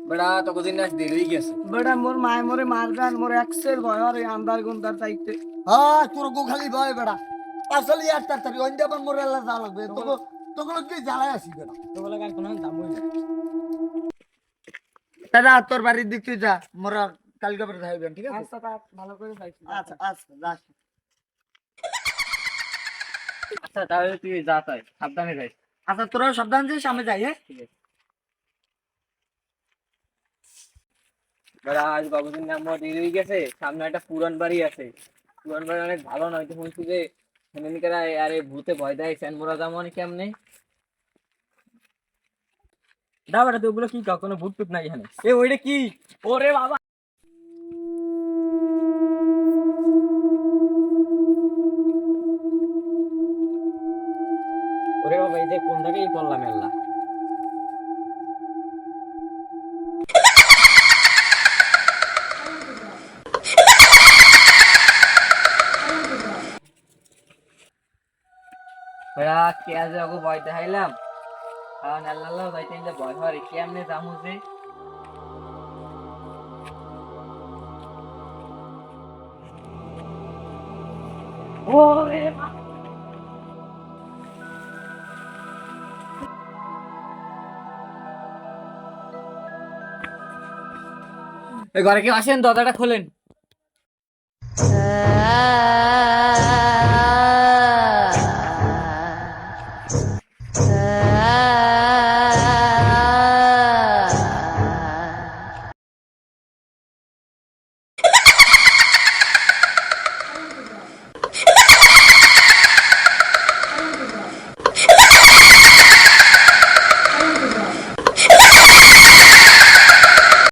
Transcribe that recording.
বেড়া তো কদিন না দেরি গেছে। বেটা মোর মায় মোরে মারবেন মোর এক্সের ভয় আর এই আন্দার গুন্দার চাইতে। হ্যাঁ তোর গো খালি ভয় বেড়া আসলে ইয়ার তাড়াতাড়ি অন্য আবার মোরে আল্লাহ যা লাগবে তোকে তোগুলো কি জ্বালায় আসি বেড়া তো বলে গান কোনো দামই না। দাদা তোর বাড়ির দিক তুই যা মোরা কালকে পরে যাইবেন ঠিক আছে আচ্ছা তা ভালো করে চাইছি। আচ্ছা আচ্ছা যাস আচ্ছা তাহলে তুই যা তাই সাবধানে যাই। আচ্ছা তোরা সাবধান যে সামনে যাই হ্যাঁ ঠিক আছে। বেড়া আজ বাবুদের নাম দেরি হয়ে গেছে, সামনে একটা পুরান বাড়ি আছে। পুরান বাড়ি অনেক ভালো নয়, তো শুনছি যে ফ্যামিলিরা আরে ভূতে ভয় দেয়, সেন মোরা যেমন কেমনে। দা বেটা তুই ওগুলো কি কাউ কোনো ভূত টুত নাই এখানে। এ ওইটা কি? ওরে বাবা, ওরে বাবা, এই যে কোন জায়গায় পড়লাম এল্লা। বেড়া কে আজ ওকে ভয় দেখাইলাম, কারণ আল্লাহ যাইতে নিলে ভয় হয় কেমনে জামু যে। ওরে বাবা। এই ঘরে কেউ আসেন, দরজাটা খোলেন।